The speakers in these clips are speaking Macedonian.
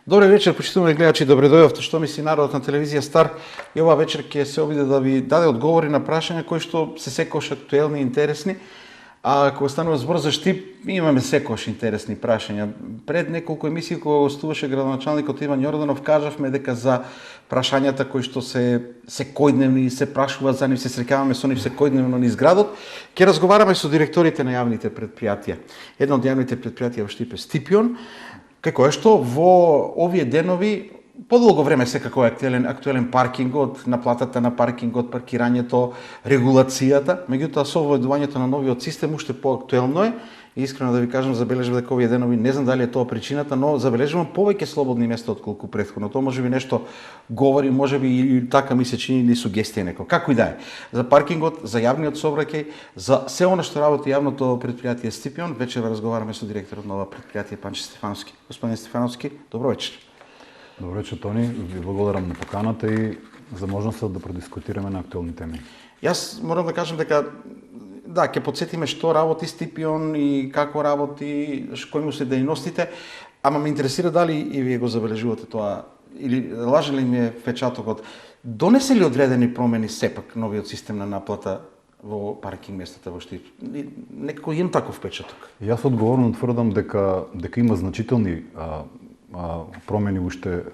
Добре вечер, почитувани гледачи, добре дојдовте, што мисли народот на телевизија Стар. И ова вечер ќе се обиде да ви даде одговори на прашања кои што се секогаш актуелни и интересни. А кога станува збор за Штип, имаме секогаш интересни прашања. Пред неколку емисии кога гостуваше градоначалникот Иван Јорданов, кажавме дека за прашањата кои што се секојдневни и се прашуваат за нив, се среќаваме со нив секојдневно низ градот, ќе разговараме со директорите на јавните предпријатија. Едно од јавните предпријатија во Штип е Стипион, како е што во овие денови подолго време секако е актуелен паркингот, наплатата на паркингот, паркирањето, регулацијата, меѓутоа со воведувањето на новиот систем уште поактуелно е. И искрено да ви кажам, забележав дека овие денови, не знам дали е тоа причината, но забележувам повеќе слободни места отколку претходно. Тоа можеби нешто говори, можеби и така ми се чини, или сугестија некој. Како и да е. За паркингот, за јавниот сообраќај, за се она што работи јавното предпријатие Стипион, вечер разговараме со директорот на ова предпријатие Панче Стефановски. Господин Стефановски, добро вечер. Добро вечер, Тони. Ви благодарам на поканата и за можноста да продискутираме на актуелни теми. Јас морам да кажам дека да, ќе потсетиме што работи Стипион и како работи, кои му се дејностите, ама ме интересира дали и вие го забележувате тоа, или лаже ли ми е впечатокот. Донесе ли одредени промени сепак новиот систем на наплата во паркинг местата во Штип? Некако имам таков впечаток. Јас одговорно тврдам дека има значителни промени уште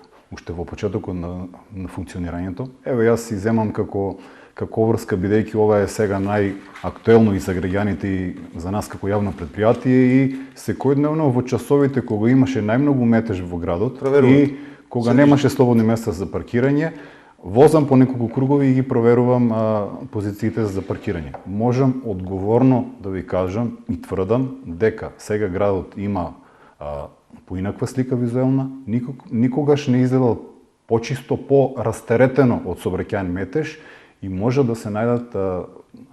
во почетокот на функционирањето. Еве јас си земам како врска, бидејќи ова е сега најактуелно и за граѓаните и за нас како јавно предпријатие, и секојдневно во часовите кога имаше најмногу метеж во градот и кога немаше слободни места за паркирање, возам по неколку кругови и ги проверувам позициите за паркирање. Можам одговорно да ви кажам и тврдам дека сега градот има поинаква слика визуелна, никогаш не изгледал почисто, порастеретено од сообраќајен метеж и може да се најдат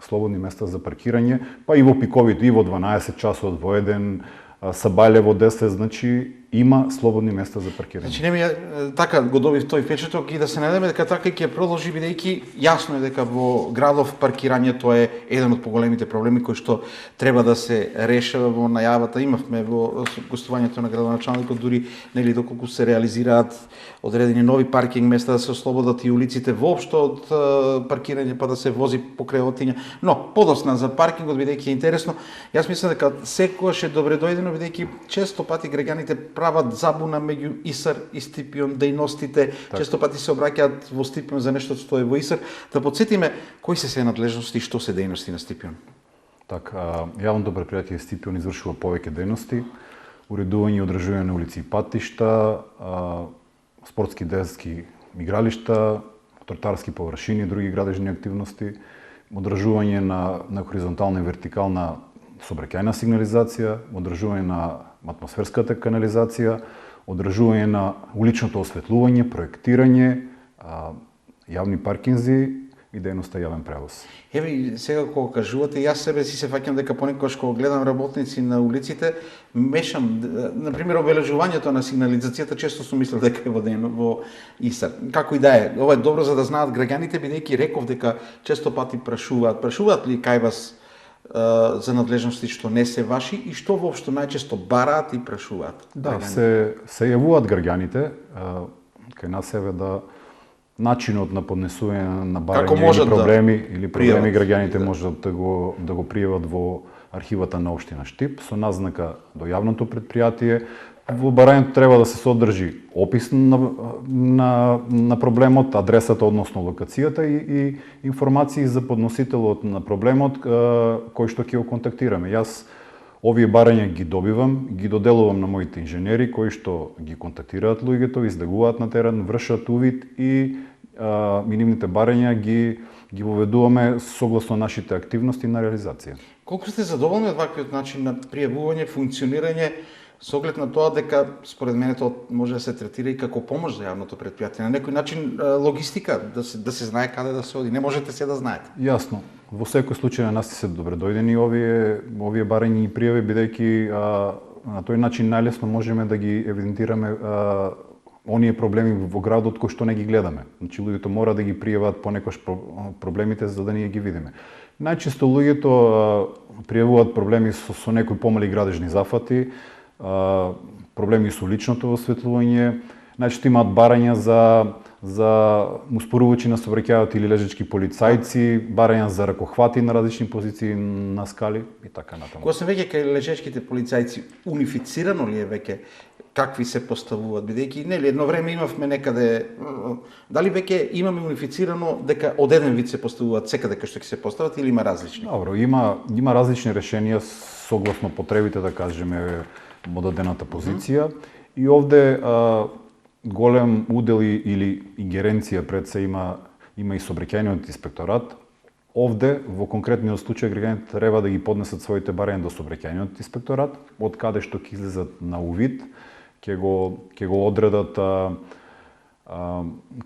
слободни места за паркирање, па и во пиковите, и во 12 часот, во еден, Сабајле во 10, значи има слободни места за паркирање. Значи не ми така го добив тој впечаток и да се надеваме дека така ќе продолжи, бидејќи јасно е дека во градов паркирањето е еден од поголемите проблеми кои што треба да се решава. Во најавата имавме во гостувањето на градоначалникот дури нели доколку се реализираат одредени нови паркинг места, да се ослободат и улиците воопшто од паркирање, па да се вози покрај отиња. Но подосна за паркингот, бидејќи е интересно, јас мислам дека секогаш е добре дојдено, бидејќи често пати граѓаните прават забуна меѓу ИСАР и Стипион, дејностите, често пати се обраќаат во Стипион за нешто што е во ИСАР. Да потсетиме кои се надлежности и што се дејности на Стипион. Така, јавното предпријатие Стипион извршува повеќе дејности: уредување и одржување на улици и патишта, спортски детски игралишта, тротарски површини и други градежни активности, одржување на хоризонтална и вертикална сообраќајна сигнализација, одржување на атмосферската канализација, одржување на уличното осветлување, проектирање, јавни паркинзи и дејноста јавен превоз. Еве сега кога кажувате, јас себе си се фаќам дека понекогаш кога гледам работници на улиците, мешам, на пример обележувањето на сигнализацијата, често сум мислел дека е во ИСАР. Како и да е, ова е добро за да знаат граѓаните, бидејќи реков дека често пати прашуваат ли кај вас за надлежности што не се ваши и што воопшто најчесто бараат и прашуваат? Да, се јавуваат граѓаните кај нас, еве, да начинот на поднесување на барање или проблеми граѓаните можат да го пријават во архивата на општина Штип со назнака до јавното предпријатие. Во барањето треба да се содржи опис на проблемот, адресата, односно локацијата и информации за подносителот на проблемот кој што ќе го контактираме. Јас овие барања ги добивам, ги доделувам на моите инженери кои што ги контактираат луѓето, излегуваат на терен, вршат увид и нивните барања ги воведуваме согласно нашите активности на реализација. Колку сте задоволни од ваквиот начин на пријавување, функционирање, со оглед на тоа дека според мене тоа може да се третира и како помош за јавното предпријатие, на некој начин логистика, да се знае каде да се оди, не можете се да знаете. Јасно. Во секој случај на нас се добре дојдени овие барања и пријави, бидејќи на тој начин најлесно можеме да ги евидентираме оние проблеми во градот кои што не ги гледаме. Значи луѓето мора да ги пријават понекогаш проблемите за да ние ги видиме. Најчесто луѓето пријавуваат проблеми со некои помали градежни зафати, проблеми со личното осветлување, Значи имаат барања за успорувачи на сообраќајот или лежачки полицајци, барања за ракохвати на различни позиции на скали и така натаму. Кога се веќе кај лежачките полицајци, унифицирано ли е веќе какви се поставуваат, бидејќи нели едно време имавме некаде, дали веќе имаме унифицирано дека од еден вид се поставуваат секаде кај што ќе се постават или има различни? Добро, има различни решенија согласно потребите, да кажеме, од дадената позиција и овде голем удел или ингеренција пред се има и сообраќајниот инспекторат. Овде, во конкретниот случај, граѓаните треба да ги поднесат своите барања до сообраќајниот инспекторат, од каде што ќе излезат на увид, ќе го одредат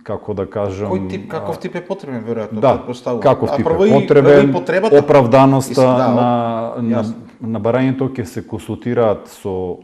како да кажам... Кој тип, каков тип е потребен, веројатно, да, предпоставувам. каков тип е потребен, оправданоста да, на барањето ќе се консултираат со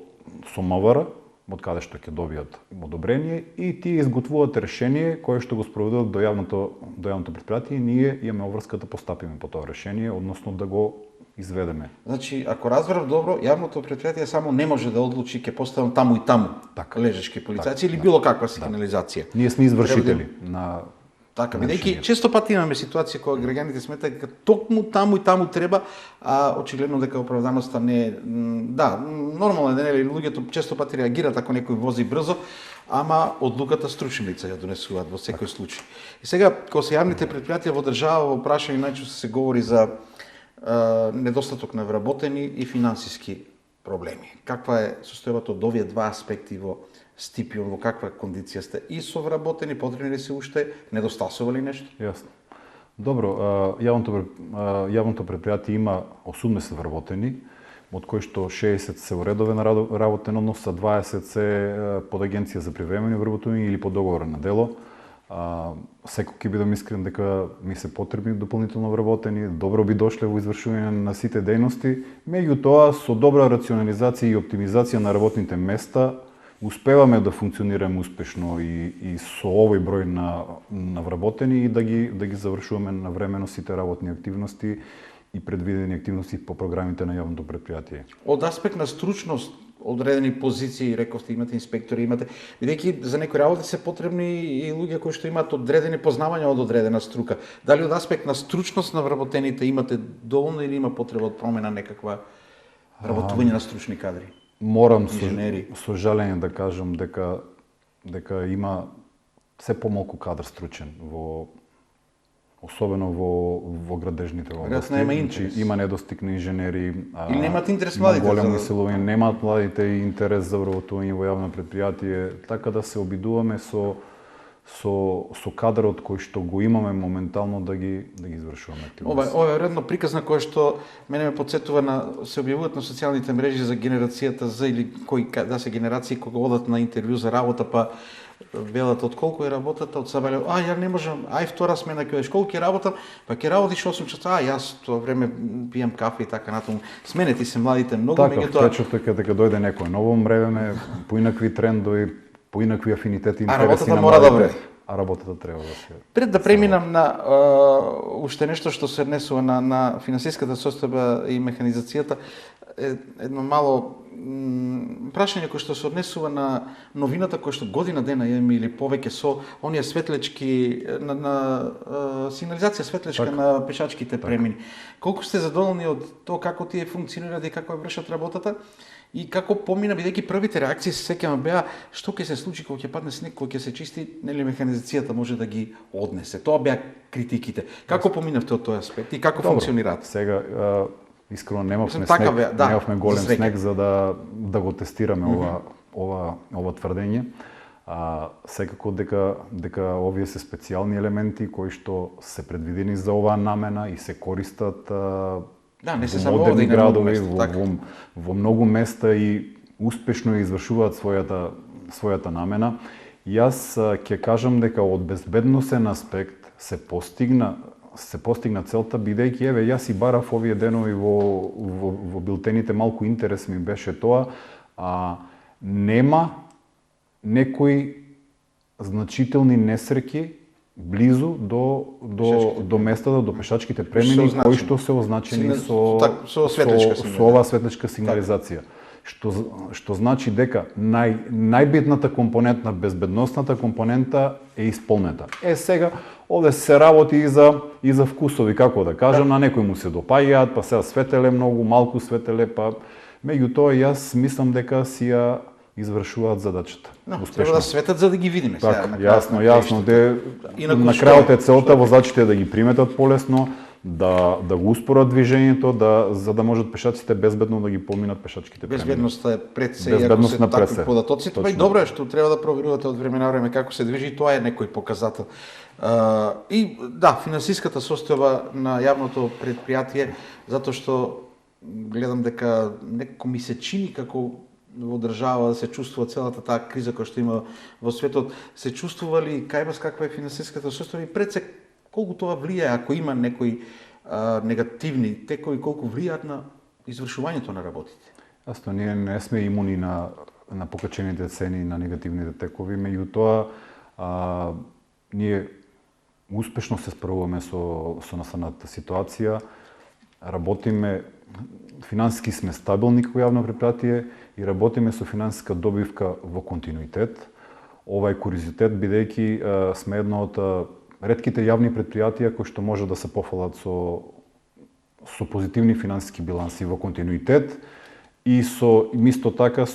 МВР, од каде што ќе добијат одобрение и тие изготвуваат решение кое што го спроведуваат до јавното предпријатие и ние имаме обврска да постапиме по тоа решение, односно да го изведеме. Значи, ако разбрав добро, јавното предпријатие само не може да одлучи ќе поставам таму и таму лежачки полицајци или било каква сигнализација. Ние сме извршители на така, бидејќи често пати имаме ситуација кога граѓаните сметаат дека токму таму и таму треба, а очигледно дека оправданоста не е. Да, нормално е, нели, луѓето често пати реагираат ако некој вози брзо, ама одлуката стручни лица ја донесуваат во секој случај. И сега, кога се јавните предпријатија во држава, во прашање најчесто се говори за недостаток на вработени и финансиски проблеми. Каква е состојбата од овие два аспекти во Стипион, во каква кондиција сте? И со вработени, потребни ли се уште, недостасува ли нешто? Јасно. Добро, јавното предпријатие има 80 вработени, од кои што 60 се уредовен работен однос, а 20 се под агенција за привремени вработување или под договор на дело. Секој ќе бидам искрен дека ми се потребни дополнително вработени, добро би дошле во извршување на сите дејности, меѓутоа со добра рационализација и оптимизација на работните места успеваме да функционираме успешно и со овој број на вработени и да ги завршуваме навремено сите работни активности и предвидени активности по програмите на јавното предпријатие. Од аспект на стручност, одредени позиции, рековте, имате инспектори, имате, бидејќи за некои работи се потребни и луѓе кои што имаат одредени познавања од одредена струка. Дали од аспект на стручност на вработените имате доволно или има потреба од промена некаква вработување на стручни кадри? Морам со жалење да кажам дека има се помалку кадар стручен особено во градежните области. Нема интерес. Има недостиг на инженери. Или немаат интерес младите? Големо иселување, немаат младите интерес за вработување во јавно предпријатие, така да се обидуваме со кадрот кој што го имаме моментално да ги извршуваме активности. Ова е редно приказна која што мене ме потсетува се објавуваат на социјалните мрежи за генерацијата за или кои да се генерации кога одат на интервју за работа, па велат од колку е работата, од сабале, ја не можам, втора смена ќе одиш, колку ќе работам, па ќе работиш 8 часа, јас тоа време пијам кафе и така натаму. Сменети се младите многу, меѓутоа впечаток е дека дојде некој ново време, поинакви трендови, поинакви афинитети, интереси на младите. А работата треба да се... Пред да преминам на уште нешто што се однесува на финансиската состојба и механизацијата, едно мало прашање кој што се однесува на новината која што година дена имаме или повеќе со оние светлечки на сигнализација светлечка на пешачките премини. Колку сте задоволни од тоа како тие функционираат и како вршат работата? И како помина, бидејќи првите реакции се сеќавам беа што ќе се случи кога ќе падне снег, кога ќе се чисти, нели механизацијата може да ги однесе. Тоа беа критиките. Како поминавте од тој аспект и како функционираат? Сега искрено немавме снег, немавме голем снег за да го тестираме ова тврдење. Секако дека овие се специјални елементи кои што се предвидени за оваа намена и се користат не се во модерни градови, во многу места и успешно извршуваат својата намена. Јас ќе кажам дека од безбедносен аспект се постигна целта, бидејќи јас и барав овие денови во билтените, малку интерес ми беше тоа, нема некои значителни несреќи близу до местата, до пешачките премини кои што се означени со оваа светлечка сигнализација. што значи дека најбитната компонента, безбедносната компонента е исполнета. Сега овде се работи и за вкусови, како да кажам, на некој му се допаѓаат, па сега светеле многу, малку светеле, па меѓутоа јас мислам дека си ја извршуваат задачата. Треба да светат за да ги видиме. Така, јасно. На крајот е целта возачите да ги приметат полесно, да го успорат движењето, за да можат пешаците безбедно да ги поминат пешачките премини. Безбедноста е пред се, и ако се такви податоците, па и добро е што треба да проверувате од време на време како се движи, тоа е некој показател. И да, финансиската состојба на јавното предпријатие, затоа што гледам дека некако ми се чини како во држава да се чувствува целата таа криза која што има во светот, се чувствува ли кај вас каква е финансиската состојба и пред се колку тоа влијае, ако има некои негативни текови, колку влијаат на извршувањето на работите? Јасно, ние не сме имуни на покачените цени, на негативните текови, меѓутоа ние успешно се справуваме со настанатата ситуација, работиме, финансиски сме стабилни како јавно предпријатие и работиме со финансиска добивка во континуитет. Ова е куризитет, бидејќи сме едно од ретките јавни предпријатија кои што може да се пофалат со позитивни финансиски биланси во континуитет и исто така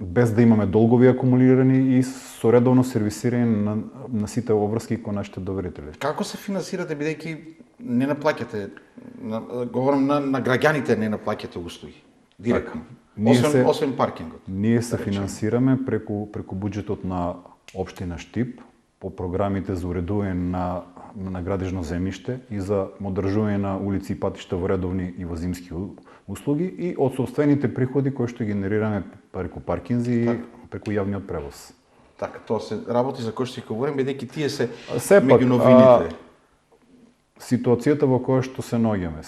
без да имаме долгови акумулирани и со редовно сервисирање на сите обврски кон нашите доверители. Како се финансирате бидејќи не наплаќате, говорам на граѓаните не наплаќате услуги директно? Освен паркингот. Ние се финансираме преку буџетот на општина Штип по програмите за уредување на градежно земјиште и за одржување на улици и патишта во редовни и во зимски услуги и од сопствените приходи кои што генерираме преку паркинзи и преку јавниот превоз. Така, тоа се работи за кои што ќе говорим, бидејќи тие се меѓу новините. Ситуацијата во која што се наоѓаме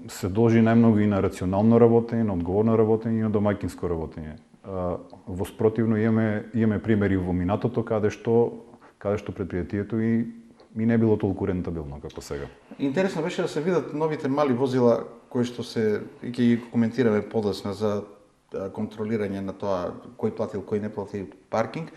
се должи најмногу и на рационално работење, на одговорно работење и на домаќинско работење. Во спротивно имаме примери во минатото каде што предпријатието и не било толку рентабилно како сега. Интересно беше да се видат новите мали возила кои што се ќе ги коментираме подоцна за контролирање на тоа кој платил, кој не платил паркинг.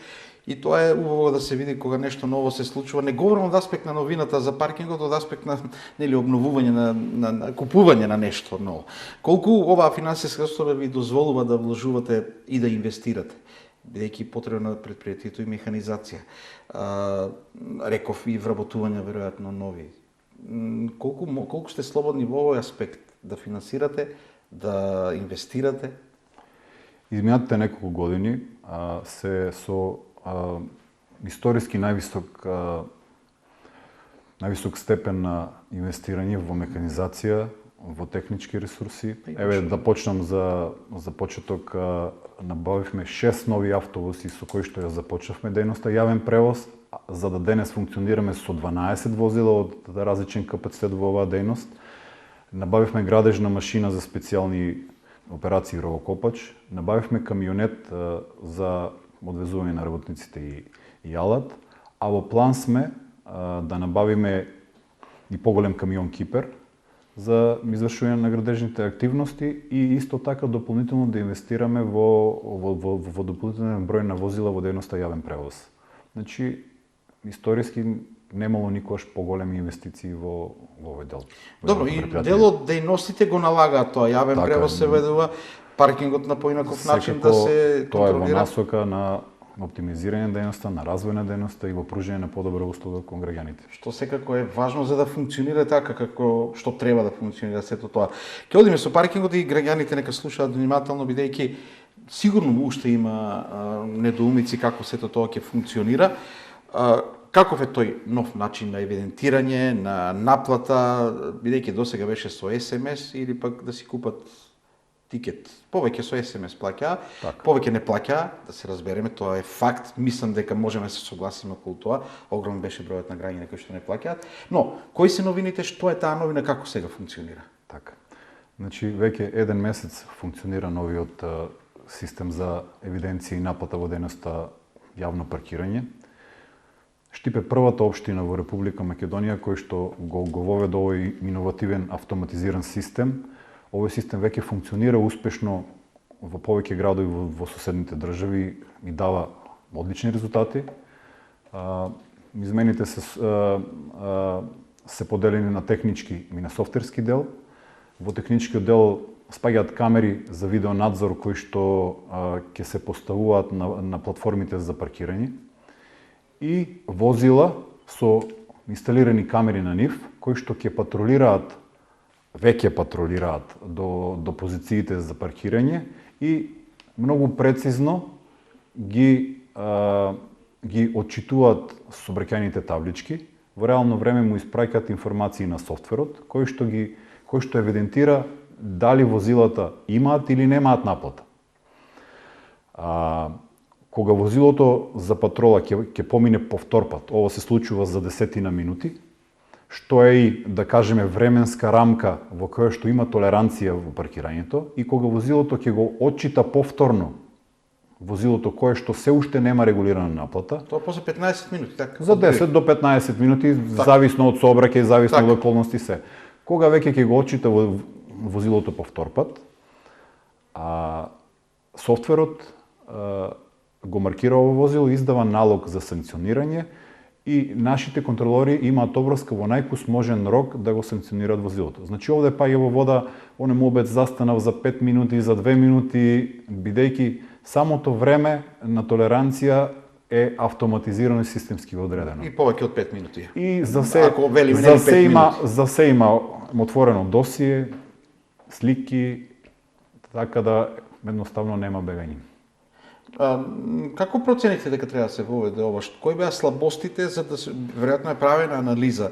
И тоа е убаво да се види кога нешто ново се случува. Не говорам од аспект на новината за паркингот, од аспект на обновување на купување на нешто ново. Колку оваа финансиска состојба ви дозволува да вложувате и да инвестирате, бидејќи потребна на предпријатието и механизација. Реков и вработување веројатно нови. Колку сте слободни во овој аспект да финансирате, да инвестирате? Изминатите неколку години се со историски највисок степен на инвестирање во механизација, во технички ресурси. Еве да почнам за почеток, набавивме 6 нови автобуси со кои што ја започнавме дејноста јавен превоз, за да денес функционираме со 12 возила од различен капацитет во оваа дејност. Набавивме градежна машина за специјални операции ровокопач, набавивме камионет за одвезување на работниците и алат, а во план сме да набавиме и поголем камион Кипер за извршување на градежните активности и исто така дополнително да инвестираме во дополнителен број на возила во дејноста јавен превоз. Значи, историски немало никогаш поголеми инвестиции во овој дел. Добро, и дел од дејностите го налагаат тоа. Јавен превоз се ведува, паркингот на поинаков начин да се контролира. Тоа е во насока на оптимизирање дејноста, на развој на дејноста и во пружање на подобра услуга кон граѓаните. Што секако е важно за да функционира така како што треба да функционира сето тоа. Ќе одиме со паркингот и граѓаните нека слушаат внимателно, бидејќи сигурно уште има недоумици како сето тоа ќе функционира. Каков е тој нов начин на евидентирање, на наплата, бидејќи досега беше со СМС или пак да си купат тикет. Повеќе со СМС плаќаа, повеќе не плаќаа, да се разбереме, тоа е факт. Мислам дека можеме да се согласиме околу тоа. Огромен беше бројот на граѓани кои што не плаќаат. Но, кои се новините, што е таа новина, како сега функционира? Така. Значи, веќе еден месец функционира новиот систем за евиденција и наплата во дејноста јавно паркирање. Штип е првата општина во Република Македонија кој што го воведе овој иновативен автоматизиран систем, овој систем веќе функционира успешно во повеќе градови во соседните држави и дава одлични резултати. Измените се поделени на технички и на софтверски дел. Во техничкиот дел спаѓаат камери за видеонадзор кои што ќе се поставуваат на платформите за паркирање и возила со инсталирани камери на нив кои што ќе веќе патролираат до позициите за паркирање и многу прецизно ги отчитуваат сообраќајните таблички. Во реално време му испраќаат информации на софтверот кој што евидентира дали возилата имаат или немаат наплата. Кога возилото за патрола ќе помине повторпат, ова се случува за 10 минути, што е и, да кажеме, временска рамка во која што има толеранција во паркирањето, и кога возилото ќе го отчита повторно возилото кое што се уште нема регулирана наплата. Тоа после 15 минути, така? За 10 до 15 минути, зависно од сообраќај, зависно од околности се. Кога веќе ќе го отчита возилото повторпат, софтверот го маркира ово возило, издава налог за санкционирање и нашите контролори имаат обврска во најкус можен рок да го санкционираат возилото. Значи овде паѓа во вода, онемобет застанав за 5 минути, за 2 минути, бидејќи самото време на толеранција е автоматизирано и системски одредено. И повеќе од 5 минути. И за се има отворено досие, слики, така да едноставно нема бегање. Како процените дека треба да се воведе ова? Кои беа слабостите, за да се веројатно е правена анализа?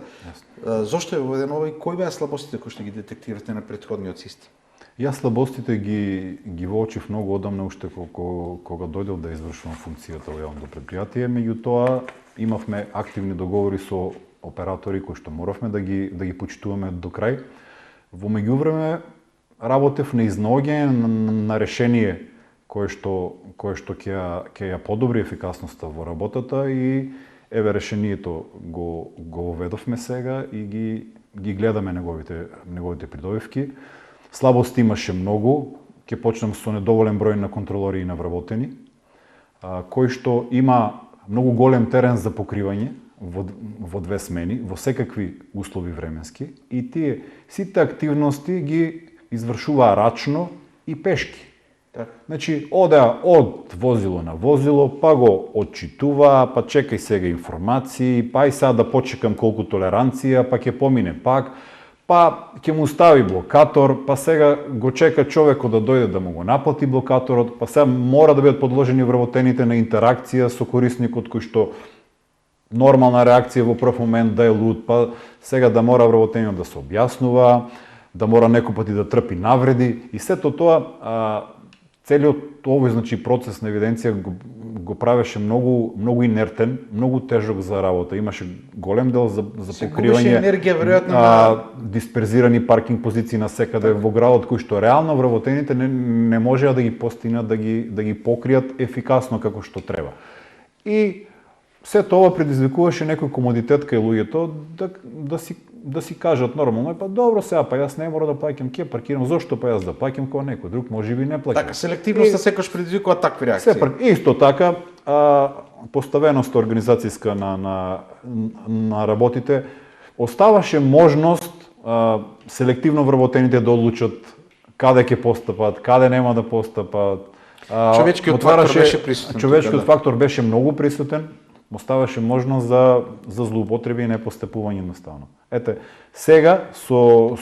Зошто е воведено ова и кои беа слабостите кои што ги детектирате на претходниот систем? Јас слабостите ги воочив многу одамна уште кога дојдов да извршувам функцијата во јавното предпријатие, меѓутоа имавме активни договори со оператори кои што моравме да ги почитуваме до крај. Во меѓувреме работев на изнаоѓање на решение кое што ќе ја подобри ефикасноста во работата и еве решението го введовме сега и ги гледаме неговите придобивки. Слабости имаше многу, ќе почнам со недоволен број на контролори и на вработени, кој што има многу голем терен за покривање во две смени, во секакви услови временски, и тие сите активности ги извршуваа рачно и пешки. Значи, одеа од возило на возило, па го отчитуваа, па чекај сега информации, па и сега да почекам колку толеранција, па ќе помине пак, па ќе му стави блокатор, па сега го чека човекот да дојде да му го наплати блокаторот, па сега мора да бидат подложени вработените на интеракција со корисникот кој што нормална реакција во прв момент да е луд, па сега да мора вработениот да се објаснува, да мора некој пати да трпи навреди и сето тоа целиот овој процес на евиденција го правеше многу инертен, многу тежок за работа. Имаше голем дел за покривање енергија веројатно дисперзирани паркинг позиции насекаде во градот кои што реално вработените не можеа да ги постигнат да ги покријат ефикасно како што треба. И сето ова предизвикуваше некој комодитет кај луѓето да си кажат нормално, па добро сега, па јас не мора да плаќам, ќе паркирам, зошто па јас да плаќам кога некој друг можеби не плаќа. Така, селективноста секогаш предизвикува такви реакции. Исто така, поставеноста организацијска на работите оставаше можност селективно вработените да одлучат каде ќе постапат, каде нема да постапат. Човечкиот фактор беше присутен. Човечкиот фактор беше многу присутен. Оставаше можност за злоупотреби и непостапување едноставно. Ете, сега со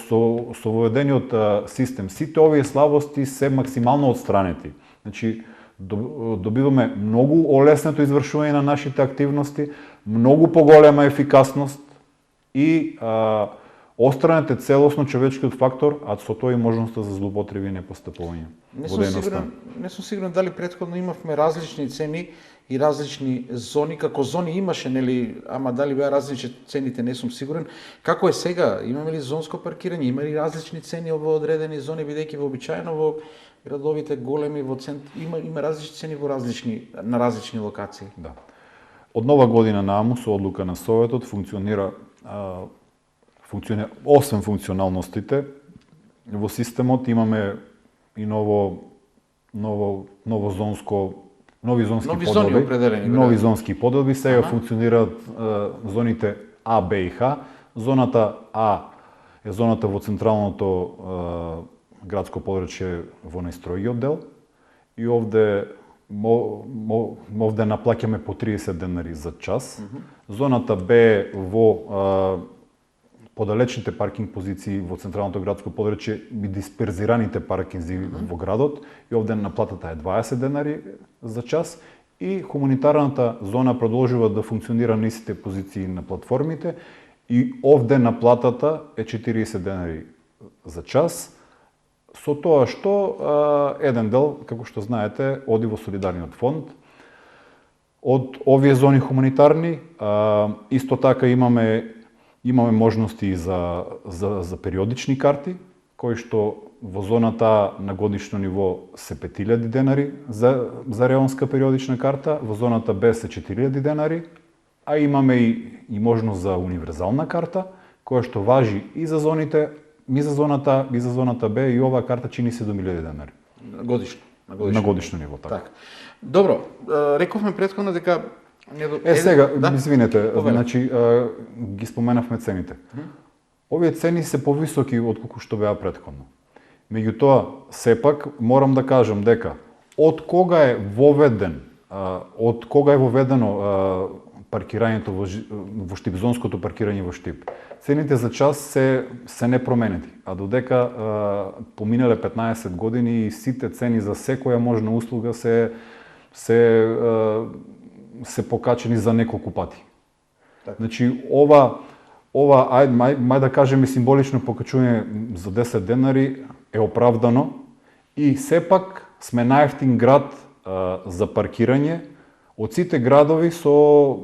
воведениот систем сите овие слабости се максимално отстранети. Значи добиваме многу олеснето извршување на нашите активности, многу поголема ефикасност и отстранете целосно човечкиот фактор, а со тоа и можноста за злоупотреби и непостапување. Не сум сигурен дали претходно имавме различни цени и различни зони, како зони имаше, нели, ама дали беа различни цените, не сум сигурен. Како е сега? Имаме ли зонско паркирање? Има ли различни цени во одредени зони, бидејќи вообичаено во градовите големи во центар има различни цени на различни локации? Да. Од нова година нааму со одлука на Советот функционира освен функционалностите, во системот имаме и нови зонски подоби, определени, нови зонски подоби, сега функционираат зоните А, Б и Х. Зоната А е зоната во централното градско подрачје во најстројиот дел и овде наплаќаме по 30 денари за час. Зоната Б е во подалечните паркинг позиции во централното градско подрачје и дисперзираните паркинзи во градот и овде наплатата е 20 денари за час и хуманитарната зона продолжува да функционира на истите позиции на платформите и овде наплатата е 40 денари за час, со тоа што еден дел, како што знаете, оди во солидарниот фонд. Од овие зони хуманитарни, исто така имаме можности и за периодични карти, кои што во зоната на годишно ниво се 5000 денари за реонска периодична карта, во зоната Б се 4000 денари, а имаме и можност за универзална карта, која што важи и за зоните, и за зоната Б, и оваа карта чини 7000 денари. Годишно. На годишно ниво, така. Добро, рековме претходно дека сега, извинете, значи ги споменавме цените. Овие цени се повисоки од колку што беа претходно. Меѓутоа, сепак морам да кажам дека од кога е воведено паркирањето во Штип, зонското паркирање во Штип, цените за час се непроменети, а додека поминале 15 години и сите цени за секоја можна услуга се покачени за неколку пати. Так. Значи, ова мај да кажеме символично покачување за 10 денари е оправдано и сепак сме најефтин град за паркирање од сите градови со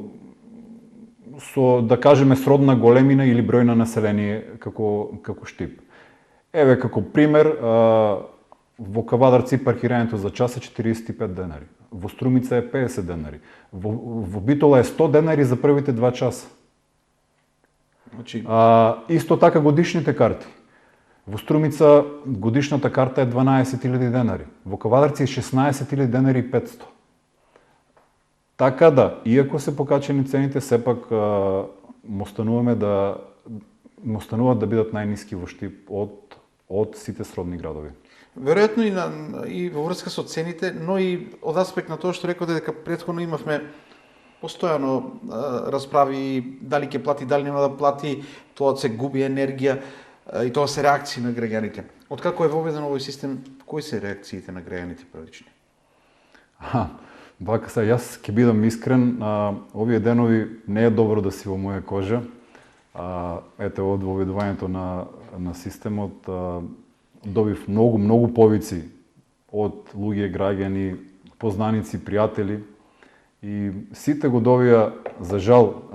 да кажеме сродна големина или број на население како Штип. Еве како пример, во Кавадарци паркирањето за час е 45 денари. Во Струмица е 50 денари. Во Битола е 100 денари за првите 2 часа. Исто така годишните карти. Во Струмица годишната карта е 12.000 денари. Во Кавадарци е 16.000 денари и 500. Така да, иако се покачени цените, сепак му остануваат да бидат најниски во Штип од сите сродни градови. Веројатно и во врска со цените, но и од аспект на тоа што рекоте дека претходно имавме постојано расправи дали ќе плати, дали нема да плати, тоа се губи енергија и тоа се реакции на граѓаните. Откако е воведен овој систем, кои се реакциите на граѓаните првични? Вака се, јас ќе бидам искрен, овие денови не е добро да си во моја кожа. Ете, од воведувањето на системот добив многу повици од луѓе, граѓани, познаници, пријатели и сите го добија, за жал,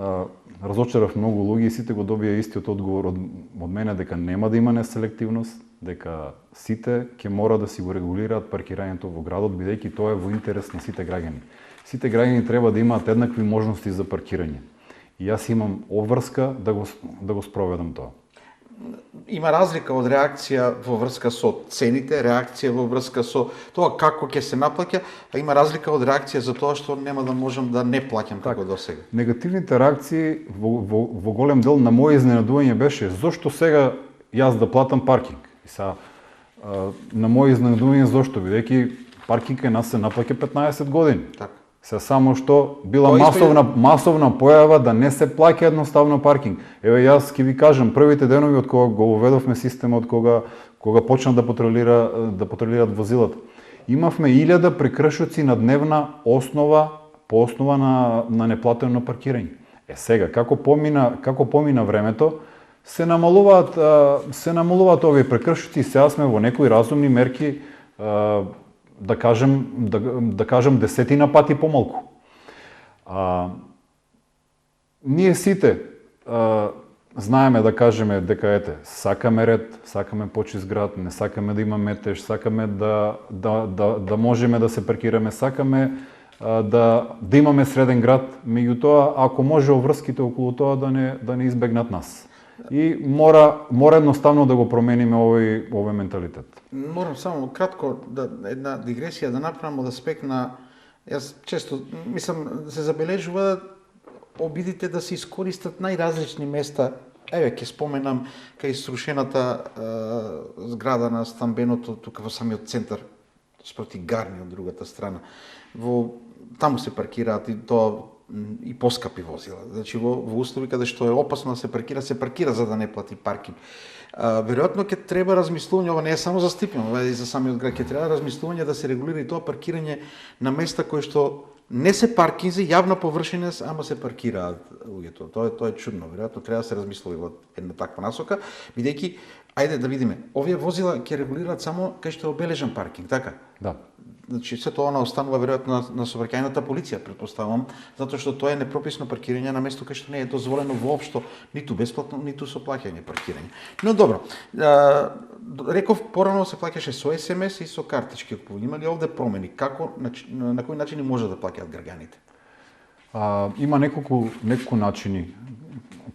разочарав многу луѓе и сите го добија истиот одговор од мене дека нема да има неселективност, дека сите ќе мора да си го регулираат паркирањето во градот, бидејќи тоа е во интерес на сите граѓани. Сите граѓани треба да имаат еднакви можности за паркирање. И јас имам обврска да го спроведам тоа. Има разлика од реакција во врска со цените, реакција во врска со тоа како ќе се наплаќа, а има разлика од реакција за тоа што нема да можам да не плаќам како досега. Негативните реакции во голем дел на моје изненадување беше зошто сега јас да платам паркинг. И сега на моје изненадување зошто, бидејќи паркинг нас се наплаќа 15 години. Така. Се само што била масовна појава да не се плаќа едноставно паркинг. Еве јас ќе ви кажам, првите денови од кога го воведовме системот, кога почна да патрулираат возилата, имавме 1000 прекршоци на дневна основа по основа на неплатено паркирање. Сега како помина времето, се намалуваат овие прекршоци и сега сме во некои разумни мерки, да кажем десетина пати помалку. Ние сите знаеме да кажеме дека сакаме ред, сакаме почист град, не сакаме да има метеж, сакаме да можеме да се паркираме, сакаме да имаме среден град, меѓутоа ако може оврските околу тоа да не избегнат нас. И мора едноставно да го промениме овој менталитет. Морам само кратко една дигресија да направам од аспект на јас често мислам се забележува обидите да се искористат најразлични места. Еве ќе споменам кај срушената зграда на стамбеното тука во самиот центар спроти Гарни од другата страна. Таму се паркираат и тоа и поскапи возила. Значи во услови каде што е опасно да се паркира за да не плати паркинг. Веројатно ќе треба размислување, ова не е само за Стипјан, ова е и за самиот град, ќе треба размислување да се регулира и тоа паркирање на места кои што не се паркинзи, јавна површина, ама се паркираат луѓето. Тоа е чудно, веројатно треба да се размисли во една таква насока, бидејќи ајде да видиме, овие возила ќе регулираат само кај што е обележан паркинг, така? Да. Значи, се тоа останува веројатно на сообраќајната полиција, претпоставувам, затоа што тоа е непрописно паркирање на место кај што не е дозволено воопшто, ниту бесплатно, ниту со плаќање паркирање. Но добро, реков порано се плаќаше со СМС и со картички. Има ли овде промени? Како, на кој начин може да плаќаат граѓаните? Има неколку начини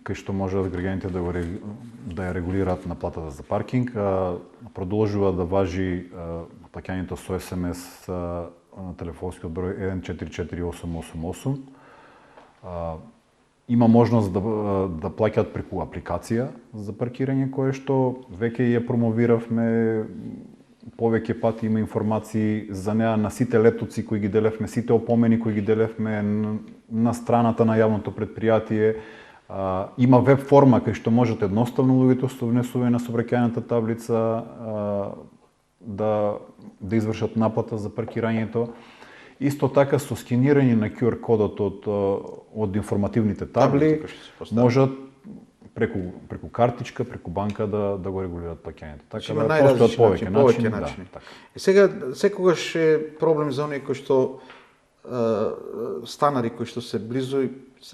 кај што можат граѓаните да ја регулираат наплатата за паркинг. Продолжува да важи плаќањето со СМС на телефонскиот број 144888. Има можност да плаќаат преку апликација за паркирање, кое што веќе ја промовиравме повеќе пати, има информации за неа на сите летоци кои ги делевме, сите опомени кои ги делевме на страната на јавното предпријатие. Има веб форма кај што можете едноставно луѓето со внесување на сообраќајната таблица да извршат наплата за паркирањето. Исто така со скенирање на QR кодот од информативните табли можат преку картичка, преку банка да го регулираат плаќањето. Така да постојат повеќе начини. И сега секогаш е проблем за оние кои што станари кои што се близу и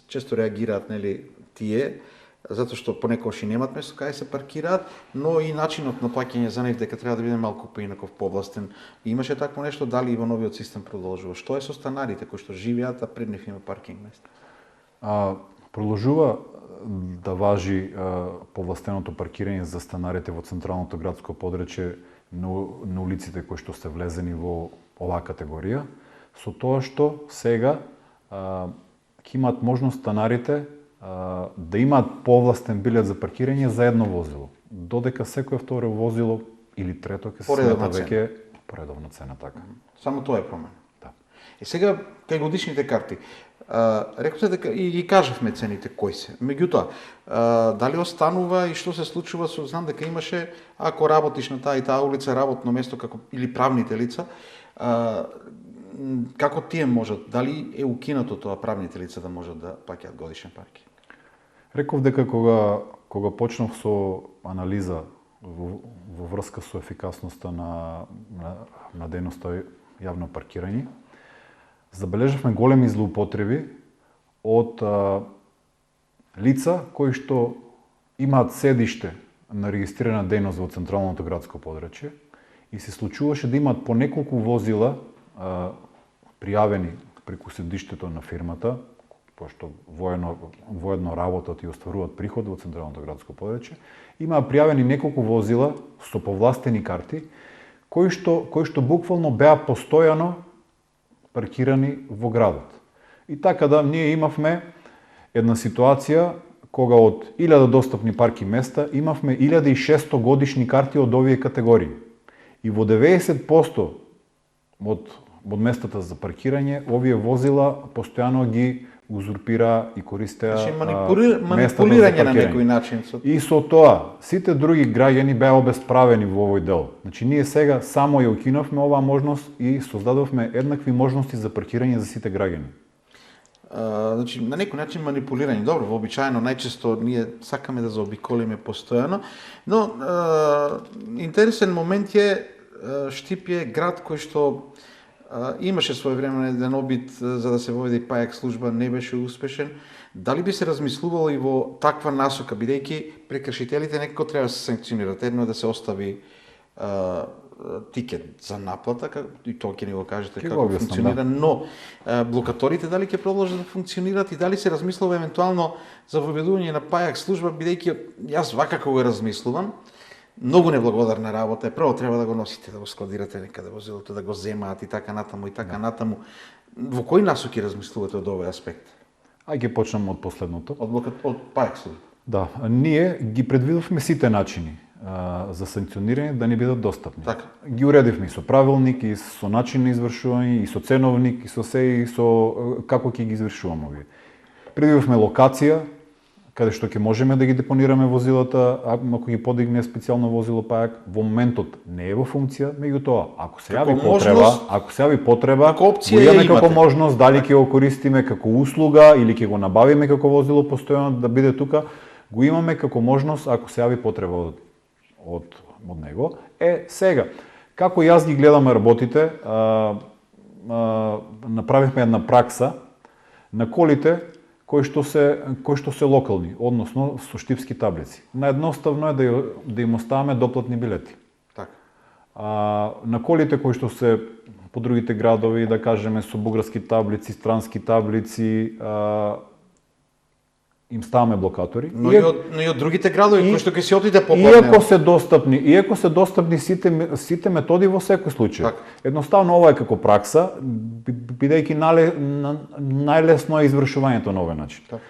често реагираат, нели, тие, затоа што понекогаш и немат место каде се паркираат, но и начинот на плаќање за нив дека треба да биде малку поинаков, повластен. Имаше такво нешто, дали и во новиот систем продолжува? Што е со станарите кои што живеат, а пред нив има паркинг место? Продолжува да важи повластеното паркирање за станарите во централното градско подрачје на улиците кои што се влезени во оваа категорија, со тоа што сега ќе имаат можност станарите да имаат повластен билет за паркирање за едно возило, додека секое второ возило или трето ќе се смета веќе поредовна цена, така. Само тоа е промен. Да. И сега кај годишните карти, рековте дека и ги кажавме цените кои се. Меѓутоа, дали останува и што се случува со, знам дека имаше, ако работиш на таа и таа улица, работно место како или правните лица, како тие можат, дали е укинато тоа правните лица да можат да плаќаат годишен паркинг? Реков дека кога почнав со анализа во врска со ефикасноста на дејноста јавно паркирање, забележавме големи злоупотреби од лица кои што имаат седиште на регистрирана дејност во централното градско подрачје и се случуваше да имаат по неколку возила пријавени преку седиштето на фирмата, пошто воедно работат и остваруваат приход во централното градско подрачје, имаа пријавени неколку возила со повластени карти кои што буквално беа постојано паркирани во градот. И така да ние имавме една ситуација кога од 1000 достапни парки места имавме 1600 годишни карти од овие категории. И во 90% од местата за паркирање овие возила постојано ги узурпира и користеа манипулирање на некој начин. И со тоа, сите други граѓани беа обесправени во овој дел. Значи, ние сега само ја укинавме оваа можност и создадовме еднакви можности за паркирање за сите граѓани. Значи, на некој начин манипулирање. Добро, вообичаено, најчесто ние сакаме да заобиколиме постојано, но интересен момент е Штипје, град кој што имаше своевременен еден обид за да се воведе и пајак служба, не беше успешен. Дали би се размислувало и во таква насока, бидејќи прекршителите некако треба да се санкционират. Едно е да се остави тикет за наплата, и тоа ќе ни го кажете Ќе како го објаснам, функционира, но блокаторите дали ќе продолжат да функционираат и дали се размислува евентуално за воведување на пајак служба, бидејќи јас вака како го размислувам, многу неблагодарна работа е. Прво треба да го носите, да го складирате некаде возилото, да го земаат и така натаму и така натаму. Во кој насоки размислувате од овој аспект? Ај ќе почнам од последното. Од пајак служба. Да, ние ги предвидовме сите начини за санкционирање да ни бидат достапни. Така. Ги уредивме и со правилник, и со начин на извршување, и со ценовник, и со се, и со како ќе ги извршуваме овие. Предвидовме локација, каде што ќе можеме да ги депонираме возилата, ако ги подигне специјално возило пајак. Во моментот не е во функција, меѓутоа, ако се јави потреба, како опција го имаме имате. како можност, дали ќе го користиме како услуга или ќе го набавиме како возило постојано да биде тука, го имаме како можност ако се јави потреба од него. Сега, како јас ги гледам работите, направивме една пракса на колите кои што се локални, односно со штипски таблици. Наедноставно е да им оставаме доплатни билети. Така. На колите кои што се по другите градови, да кажеме со бугарски таблици, странски таблици, им ставаме блокатори. Но и од другите градови кои што ќе се отиде поплатнено. Иако се достапни сите методи во секој случај. Так. Едноставно ова е како пракса, бидејќи најлесно е извршувањето на овој начин. Так.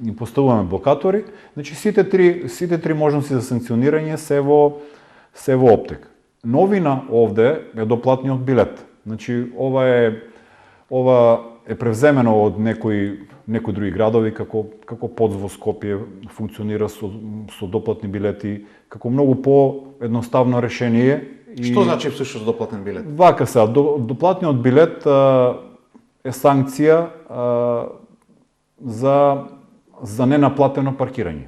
Им поставуваме блокатори. Значи сите три можности за санкционирање се во оптек. Новина овде е доплатниот билет. Значи ова е превземено од некои други градови, како Подзвоз Скопје функционира со доплатни билети, како многу по-едноставно решение. Што значи всушност доплатен билет? Вака се, доплатниот билет е санкција за ненаплатено паркирање.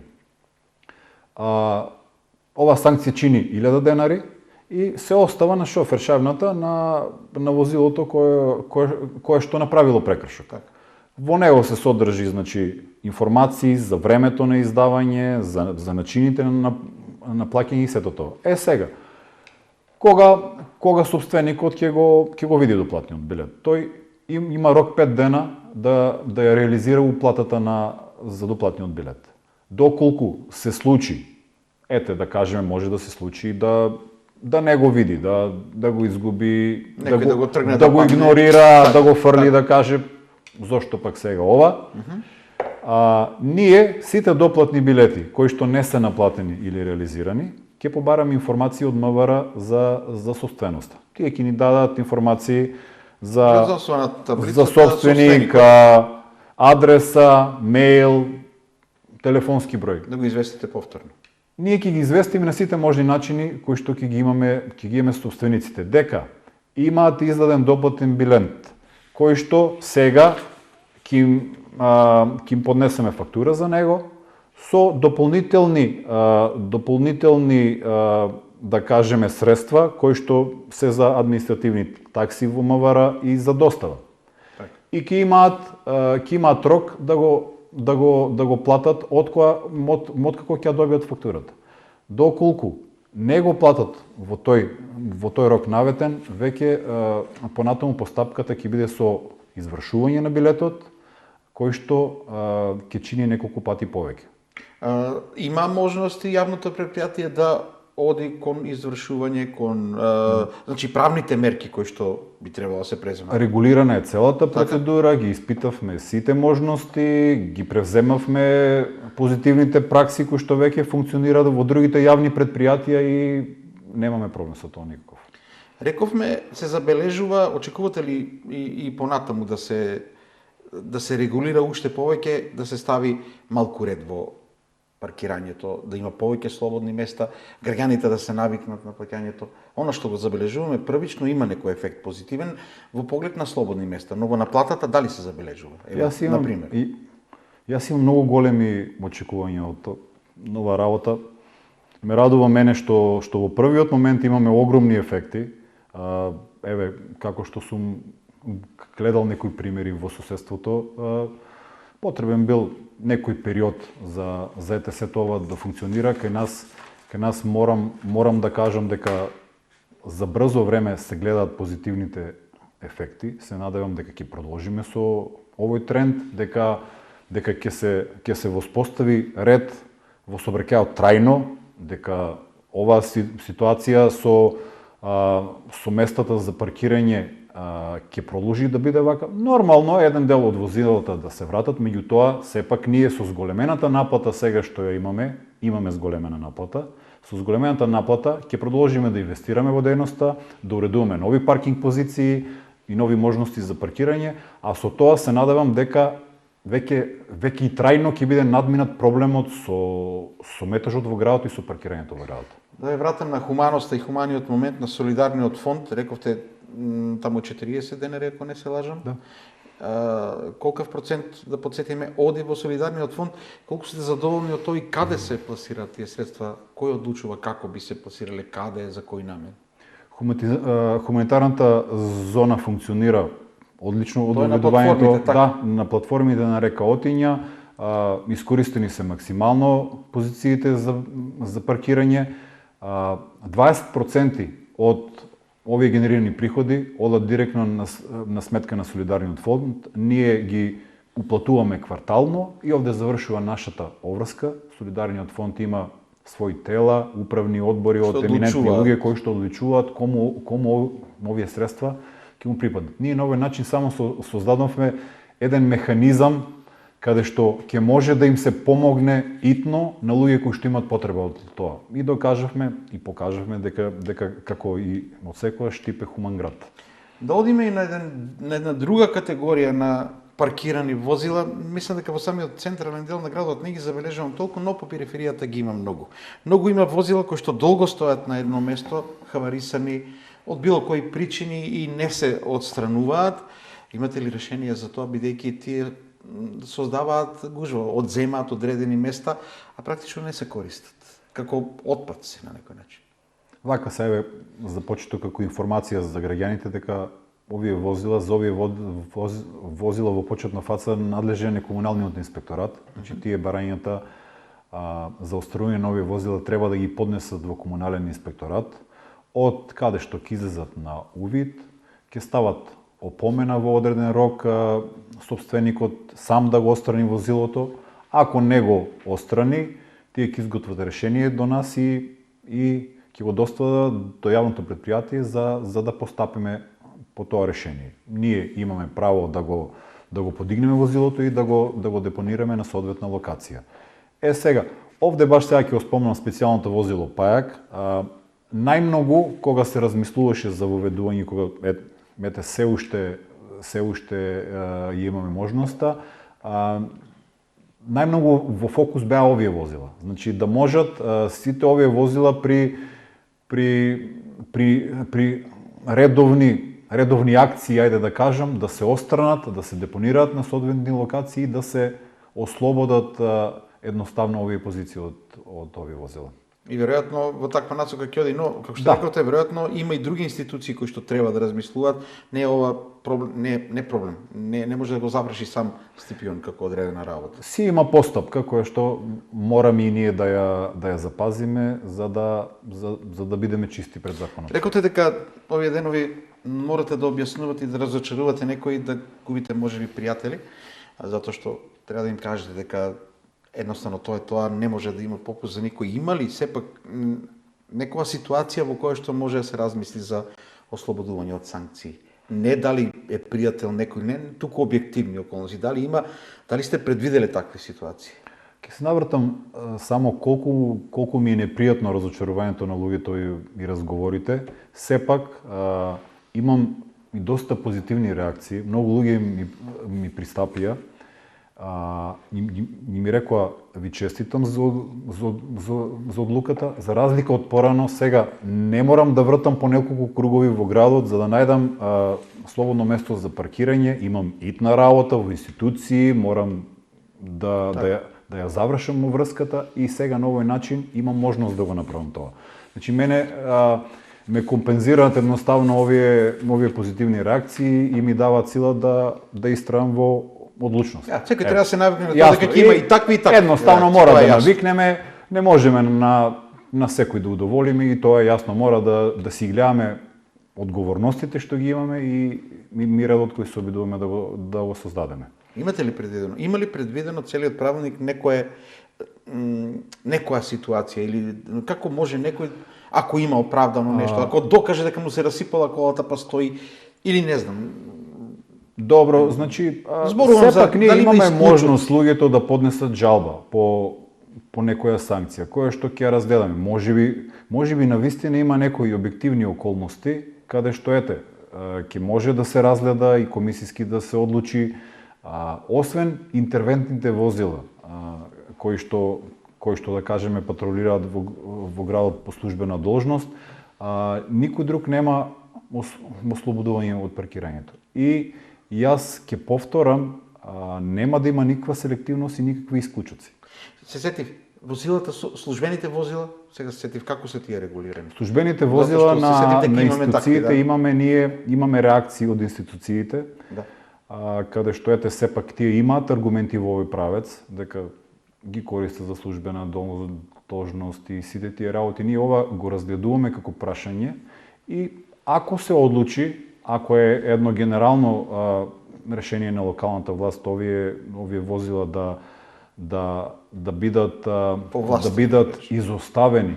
Ова санкција чини 1000 денари и се остава на шофер-шавната на возилото кое што направило прекршок. Така. Во него се содржи, значи, информации за времето на издавање, за начините на плаќање и сето тоа. Сега, кога собственикот ќе го види доплатниот билет? Тој има рок 5 дена да ја реализира уплатата за доплатниот билет. Доколку се случи, да кажеме, може да се случи да не го види, да го изгуби, да го игнорира, да го фрли, да каже зошто пак сега ова. Ние сите доплатни билети кои што не се наплатени или реализирани, ќе побараме информации од МВР за собственоста. Тие ќе ни дадат информации за собственик, адреса, мејл, телефонски број. Да го известите повторно. Ние ќе ги известиме на сите можни начини кои што ќе ги имаме собствениците. Дека имаат издаден доплатен билет, кој што сега ќе им поднесеме фактура за него со дополнителни да кажеме средства кои што се за административни такси во МВР и за достава. Так. И ќе имаат рок да го платат од како ќе добиат фактурата. Доколку не го платат во тој рок наветен, веќе понатаму постапката ќе биде со извршување на билетот, кој што ќе чини неколку пати повеќе. Има можности јавното предпријатие да оди кон извршување, значи правните мерки кои што би требало да се преземат. Регулирана е целата процедура, ги испитавме сите можности, ги превземавме позитивните пракси кои што веќе функционираат во другите јавни предпријатија и немаме проблем со тоа никаков. Рековме, се забележува, очекувате ли и понатаму да се регулира уште повеќе, да се стави малку ред во паркирањето, да има повеќе слободни места, граѓаните да се навикнат на плаќањето. Она што го забележуваме првично има некој ефект позитивен во поглед на слободни места, но во наплатата дали се забележува? Јас имам многу големи очекувања од нова работа. Ме радува мене што во првиот момент имаме огромни ефекти. Како што сум гледал некои примери во соседството, потребен бил некој период за ЕТС-то да функционира. Кај Кај нас морам да кажам дека за брзо време се гледаат позитивните ефекти. Се надевам дека ќе продолжиме со овој тренд, дека ќе се воспостави ред во сообраќајот трајно, дека оваа ситуација со местата за паркирање ќе продолжи да биде вака. Нормално еден дел од возилата да се вратат, меѓутоа сепак ние со зголемената наплата сега што ја имаме зголемена наплата. Со зголемената наплата ќе продолжиме да инвестираме во дејноста, да уредуваме нови паркинг позиции и нови можности за паркирање, а со тоа се надевам дека веќе и трајно ќе биде надминат проблемот со метажот во градот и со паркирањето во градот. Да ја вратам на хуманоста и хуманиот момент на солидарниот фонд, рековте таму 40 денари, ако не се лажам. Да. Колкав процент, да подсетиме, оди во солидарниот фонд, колку сте задоволни од тоа и каде се пласираат тие средства, кој одлучува како би се пласирале, каде, за кој намен? Хуманитарната зона функционира одлично од уведувањето на платформите на река Отиња. Искористени се максимално позициите за паркирање. 20% од овие генерирани приходи одат директно на сметка на солидарниот фонд. Ние ги уплатуваме квартално и овде завршува нашата обврска. Солидарниот фонд има свои тела, управни одбори од еминентни луѓе кои што одлучуваат кому овие средства ќе му припаднат. Ние на овој начин само создадовме еден механизам каде што ќе може да им се помогне итно на луѓе кои што имаат потреба од тоа. И докажавме и покажавме дека како и од секогаш Штип е хуман град. Да одиме и на една друга категорија на паркирани возила. Мислам дека во самиот централен дел на градот не ги забележувам толку, но по периферијата ги има многу. Многу има возила кои што долго стојат на едно место, хаварисани од било кои причини и не се отстрануваат. Имате ли решение за тоа, бидејќи тие создаваат гужва, одземаат одредени места, а практично не се користат, како отпад се на некој начин? Вака се започето како информација за граѓаните дека овие возила во почетна фаза надлежен е комуналниот инспекторат. Значи тие барањата за остварување на овие возила треба да ги поднесат во комунален инспекторат, од каде што ќе излезат на увид, ќе стават опомена во одреден рок, собственикот сам да го отстрани возилото. Ако не го отстрани, тие ќе изготват решение до нас и ќе го достават до јавното претпријатие за да постапиме по тоа решение. Ние имаме право да го подигнеме возилото и да го депонираме на соодветна локација. Сега, овде баш сега ќе го спомнам специјалното возило Пајак. Најмногу кога се размислуваше за воведување, кога се уште имаме можноста, најмногу во фокус беа овие возила. Значи да можат сите овие возила при редовни акции, ајде да кажам, да се отстранат, да се депонираат на соодветни локации и да се ослободат едноставно овие позиции од овие возила. И веројатно во таква насока ќе оди, но како што рекавте, веројатно има и други институции кои што треба да размислуваат. Не е ова проблем, не проблем. Не може да го заврши сам Стипион како одредена работа. Си има постапка која што мораме и ние да ја запазиме за да бидеме чисти пред законот. Рекавте дека овие денови морате да објаснувате и да разочарувате некои, да губите можеби пријатели, затоа што треба да им кажете дека едноставно тоа не може да има попуст за никој. Има ли сепак некоја ситуација во која што може да се размисли за ослободување од санкции? Не дали е пријател некој, не туку објективни околности, дали сте предвиделе такви ситуации? Ќе се навртам само колку ми е непријатно разочарувањето на луѓето и разговорите. Сепак имам и доста позитивни реакции. Многу луѓе ми пристапија. Ми рекоа, ви честитам за одлуката, за разлика од порано, сега не морам да вртам по неколку кругови во градот за да најдам слободно место за паркирање, имам итна работа во институции, морам да ја завршам врската и сега на овој начин имам можност да го направам тоа. Значи мене ме компензираат едноставно овие позитивни реакции и ми даваат сила да истрајам во одлучност. Секој треба да се навикне на тоа дека ќе има и такви и такви. Едноставно мора да навикнеме, не можеме на на секој да удоволиме и тоа јасно мора да си гледаме одговорностите што ги имаме и редот кој се обидуваме да го создадеме. Имате ли предвидено? Има ли предвидено целиот правилник некоја ситуација или како може некој, ако има оправдано нешто, ако докаже дека му се расипала колата па стои или не знам. Добро, значи сепак ние имаме можност луѓето да поднесат жалба по некоја санкција, која што ќе ја разгледаме. Можеби навистина има некои објективни околности каде што ќе може да се разгледа и комисиски да се одлучи, освен интервентните возила кои што да кажеме патрулираат во градот по службена должност, никој друг нема ослободување од паркирањето. И јас ќе повторам, нема да има никаква селективност и никакви исклучоци. Се сетив, возилата, службените возила, сега се сетив како се тие регулирани? Службените возила на институциите имаме реакции од институциите, каде што сепак тие имаат аргументи во овој правец, дека ги користат за службена должност и сите тие работи. Ние ова го разгледуваме како прашање и ако се одлучи, ако е едно генерално решение на локалната власт овие возила да бидат изоставени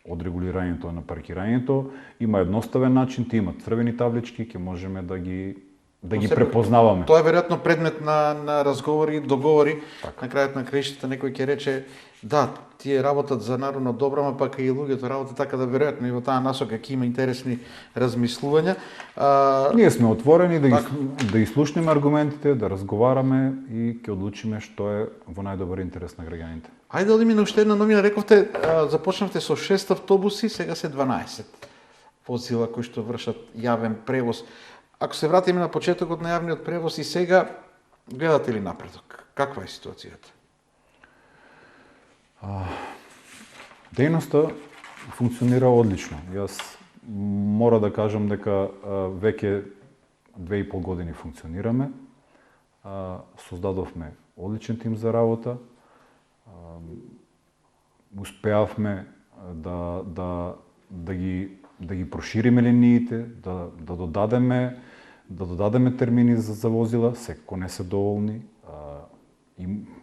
од регулирањето на паркирањето, има едноставен начин, тие имат црвени таблички, ќе можеме да ги препознаваме. Тоа е веројатно предмет на разговори и договори. На крајот на краиштата некој ќе рече да, тие работат за народно добро, ама пак и луѓето работат така да веројатно и во таа насока ќе има интересни размислувања. Ние сме отворени да ги слушнеме аргументите, да разговараме и ќе одлучиме што е во најдобар интерес на граѓаните. Ајде да одиме на уште една новина. Рековте, започнавте со 6 автобуси, сега се 12 возила кои што вршат јавен превоз. Ако се вратиме на почетокот на јавниот превоз и сега, гледате ли напредок? Каква е ситуацијата? Дејноста функционира одлично. Јас мора да кажам дека веќе 2,5 години функционираме. Создадовме одличен тим за работа. Успеавме да ги прошириме линиите, да додадеме термини за возила, секако не се доволни.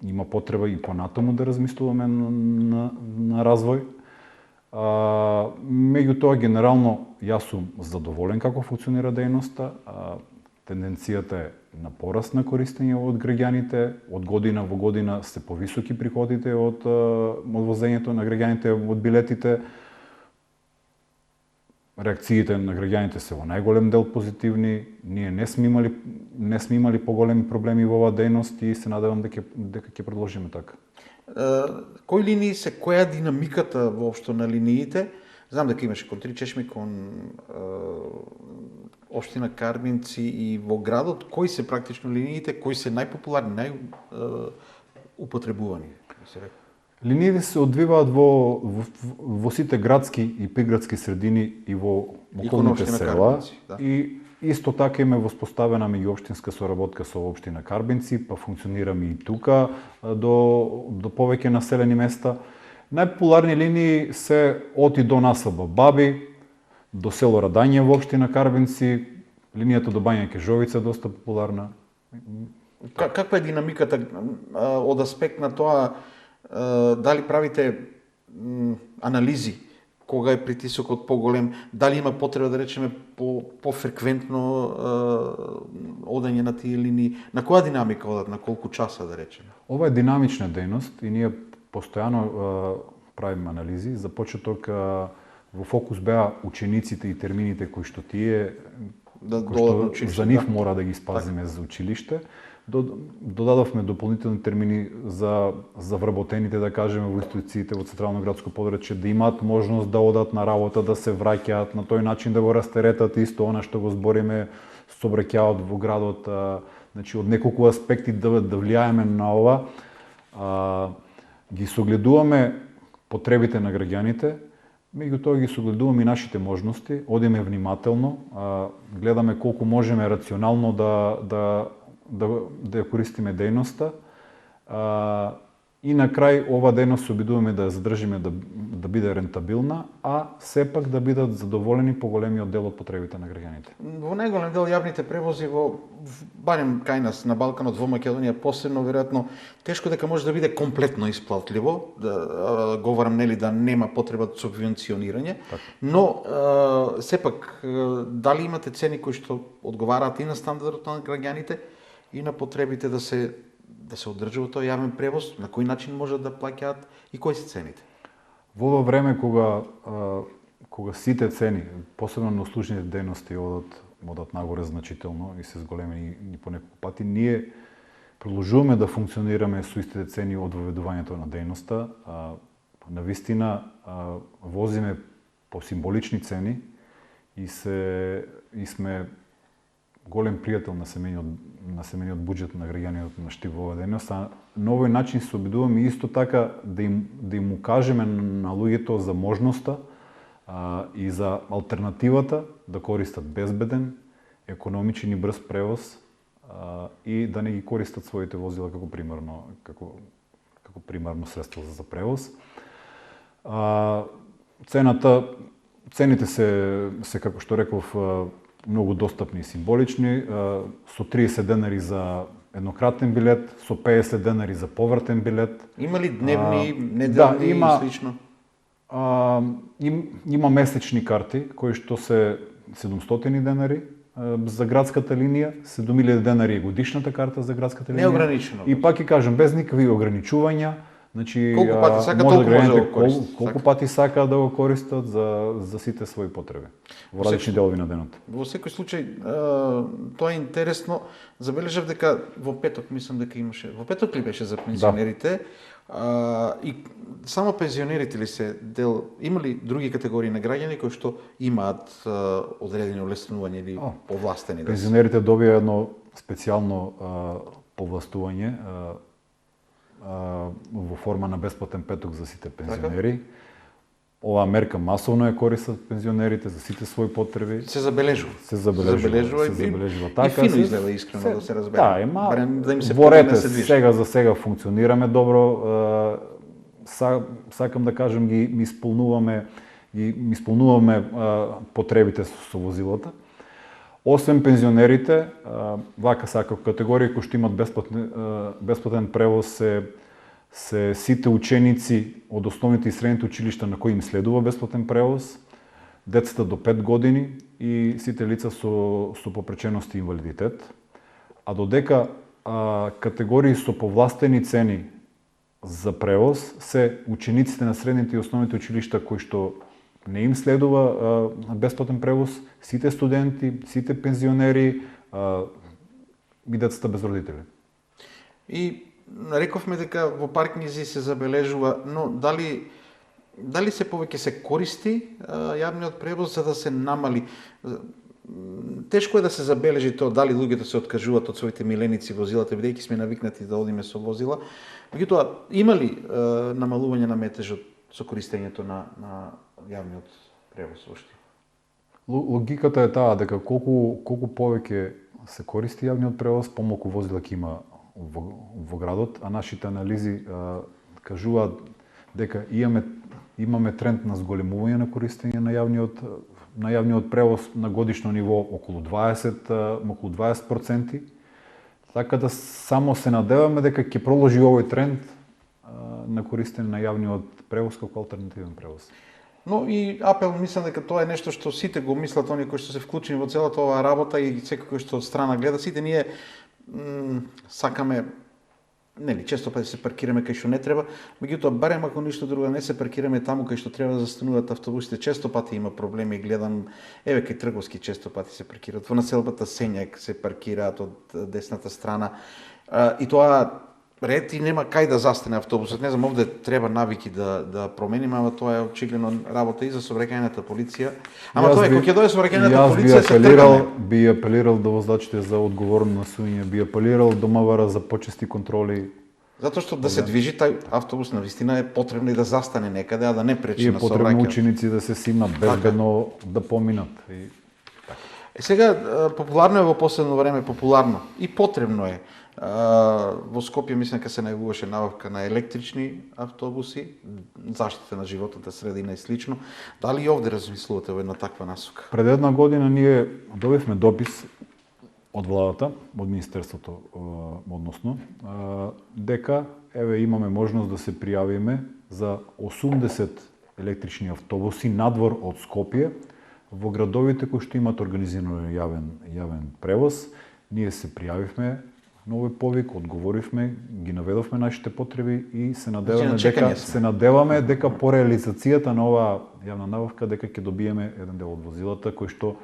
Има потреба и понатаму да размислуваме на развој. Меѓутоа, генерално, јас сум задоволен како функционира дејноста. Тенденцијата е на пораст на користење од граѓаните. Од година во година се повисоки приходите од возењето на граѓаните од билетите. Реакциите на граѓаните се во најголем дел позитивни. Ние не сме имали поголеми проблеми во оваа дејност и се надевам дека ќе продолжиме така. Кои линии се, која динамиката воопшто на линиите? Знам дека имаше кон Тричешми, кон општина Карбинци и во градот. Кои се практично линиите, кои се најпопуларни, најупотребувани? Линиите се одвиваат во сите градски и приградски средини и во околните села. И исто така има воспоставена меѓуопштинска соработка со општина Карбинци, па функционираме и тука до повеќе населени места. Најпопуларни линии се од и до населба Баби, до село Радање во општина Карбинци, линијата до Бања Кежовица е доста популарна. Каква е динамиката од аспект на тоа? Дали правите анализи кога е притисокот поголем, дали има потреба да речеме пофреквентно одење на тие линии, на која динамика одат, на колку часа да речеме? Ова е динамична дејност и ние постојано правиме анализи. За почеток во фокус беа учениците и термините кои што тие за нив мора да ги спазиме за училиште. Додадовме дополнителни термини за вработените, да кажеме, во институциите во Централно градско подрачје, да имаат можност да одат на работа, да се враќаат, на тој начин да го растеретат исто она што го збориме, собраќаот во градот, значи од неколку аспекти да влијаеме на ова. Ги согледуваме потребите на граѓаните, меѓутоа ги согледуваме и нашите можности, одиме внимателно, гледаме колку можеме рационално да ја користиме дејноста И на крај ова дејност се обидуваме да ја задржиме да биде рентабилна, а сепак да бидат задоволени поголемиот дел од потребите на граѓаните. Во најголем дел јавните превози барем кај нас на Балканот, во Македонија посебно веројатно тешко дека може да биде комплетно исплатливо, говорам нели да нема потреба од субвенционирање, но сепак дали имате цени кои што одговараат и на стандардот на граѓаните и на потребите да се одржува тој јавен превоз, на кој начин можат да плаќаат и кои се цените? Во ова време кога сите цени, посебно на услужните дејности одат нагоре значително и се зголемени и по неколку пати, ние продолжуваме да функционираме со истите цени од воведувањето на дејноста. Навистина возиме по символични цени и сме голем пријател на семејниот буџет на граѓаните на Штип во оваа дејност, а на овој начин се обидуваме исто така да им укажеме на луѓето за можноста и за алтернативата да користат безбеден, економичен и брз превоз и да не ги користат своите возила како примарно средство за превоз. Цените се како што реков многу достапни и символични, со 30 денари за еднократен билет, со 50 денари за повратен билет. Има ли дневни, неделни и слично? Има месечни карти кои што се 700 денари за градската линија, 7000 денари е годишната карта за градската линија. Неограничено. И пак ќе кажам, без никакви ограничувања. Значи, колку пати сака, толку може да го користат. Колку пати сака да го користат за сите своји потреби во различни делови на денот. Во секој случај, тоа е интересно. Забележав дека во петок, мислам дека имаше, во петок ли беше за пензионерите? Да. И само пензионерите ли се дел, има ли други категории на граѓани кои што имаат одредени олеснувања или повластени? Пензионерите добија едно специјално повластување во форма на бесплатен петок за сите пензионери. Оваа мерка масовно ја користат пензионерите за сите своји потреби. Се забележува. Се забележува така. И фино изгледа искрено да се разбере. Да, им се во ред сега за сега функционираме добро. Сакам да кажам ми исполнуваме потребите со возилата. Освен пензионерите, вака сака категорија кои што имат бесплатен превоз се сите ученици од основните и средните училишта на кои им следува бесплатен превоз, децата до 5 години и сите лица со попреченост и инвалидитет. А додека категории со повластени цени за превоз се учениците на средните и основните училишта кои што не им следува бесплатен превоз, сите студенти, сите пензионери и децата без родители. И рековме дека во паркинзи се забележува, но дали се повеќе се користи јавниот превоз за да се намали? Тешко е да се забележи тоа дали луѓето се откажуваат од своите миленици возилата, бидејќи сме навикнати да одиме со возила. Меѓутоа, има ли намалување на метежот со користењето на јавниот превоз уште? Логиката е таа дека колку повеќе се користи јавниот превоз, помалку возила ќе има во градот, а нашите анализи кажуваат дека имаме тренд на зголемување на користење на јавниот превоз на годишно ниво околу 20%. Така да само се надеваме дека ќе продолжи овој тренд на користење на јавниот превоз како алтернативен превоз. Но и апел, мислам дека тоа е нешто што сите го мислат, оние кои што се вклучени во целата оваа работа и секој кој што од страна гледа, сите ние сакаме, нели, често пати се паркираме кај што не треба, меѓутоа барем ако ништо друго не се паркираме таму кај што треба да застануваат автобусите, често пати има проблеми, гледам, еве кај Трговски често пати се паркираат, во населбата Сењак се паркираат од десната страна, и тоа ред и нема кај да застане автобусот. Не знам, овде треба навики да промениме, ама тоа е очигледно работа и за сообраќајната полиција. Ама тоа е кога ќе дојде сообраќајната полиција се тргаме. Би апелирал до возачите за одговорно насуње, би апелирал до МВР за почести контроли. Затоа што да се движи тај автобус навистина е потребно и да застане некаде, а да не пречи на сообраќајот. И е потребно ученици да се симнат безбедно да поминат. Сега популарно е во последно време, популарно и потребно е Во Скопје мислам дека се најавуваше набавка на електрични автобуси, заштита на животната средина и слично. Дали и овде размислувате во една таква насока? Пред една година ние добивме допис од владата, од Министерството, односно, дека имаме можност да се пријавиме за 80 електрични автобуси надвор од Скопје во градовите кои што имаат организиран јавен превоз. Ние се пријавивме на овој повик, одговоривме, ги наведовме нашите потреби и се надеваме дека по реализацијата на оваа јавна набавка дека ќе добиеме еден дел од возилата кои што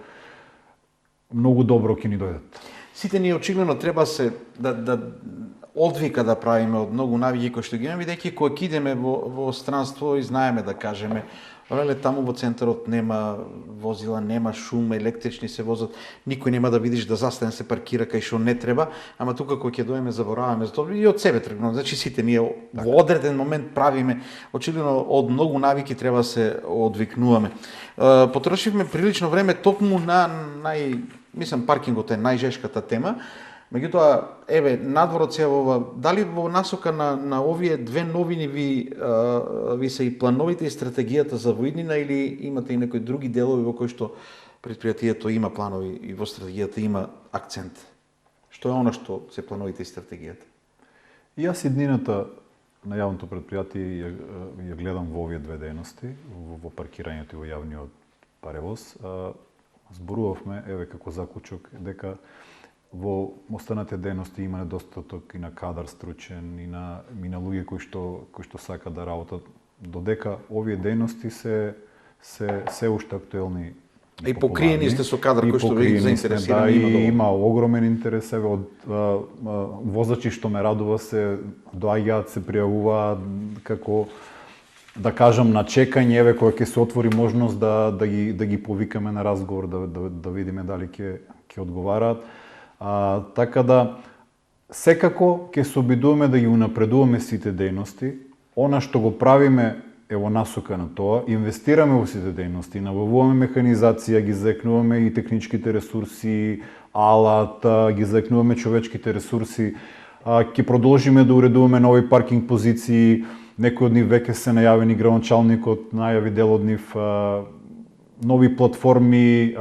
многу добро ќе ни дојдат. Сите ние очигледно треба се да одвика да правиме од многу навики кои што ги имаме, бидејќи кога ќе идеме во странство и знаеме да кажеме, леле таму во центарот нема возила, нема шум, електрични се возат, никој нема да видиш да застане се паркира кај што не треба, ама тука кога ќе дојдеме забораваме за тоа и од себе тргнуваме. Значи сите ние во одреден момент правиме, очигледно од многу навики треба се одвикнуваме. Потрошивме прилично време токму на мислам паркингот е најжешката тема. Меѓутоа, надвор од сеја ова, дали во насока на овие две новини ви се и плановите и стратегијата за воиднина или имате и некои други делови во кои што предпријатието има планови и во стратегијата има акцент? Што е она што се плановите и стратегијата? И јас иднината на јавното предпријатие ја гледам во овие две дејности, во паркирањето и во јавниот превоз. Зборувавме, како заклучок, дека во останатите дејности има недостаток и на кадар стручен, и на луѓе кои што сакаат да работат, додека овие дејности се уште актуелни. И покриени сте со кадар кој што ви заинтересира. Има огромен интерес од возачи, што ме радува, се доаѓаат, се пријавуваат како да кажам на чекање, кога ќе се отвори можност да ги повикаме на разговор, да видиме дали ќе одговараат. Така да, секако ќе се обидуваме да ги унапредуваме сите дејности. Она што го правиме е во насока на тоа. Инвестираме во сите дејности, набавуваме механизација, ги заекнуваме и техничките ресурси, алат, ги заекнуваме човечките ресурси. Ќе продолжиме да уредуваме нови паркинг позиции. Некои од нив веќе се најавени, градоначалникот најави дел од нив, нови платформи,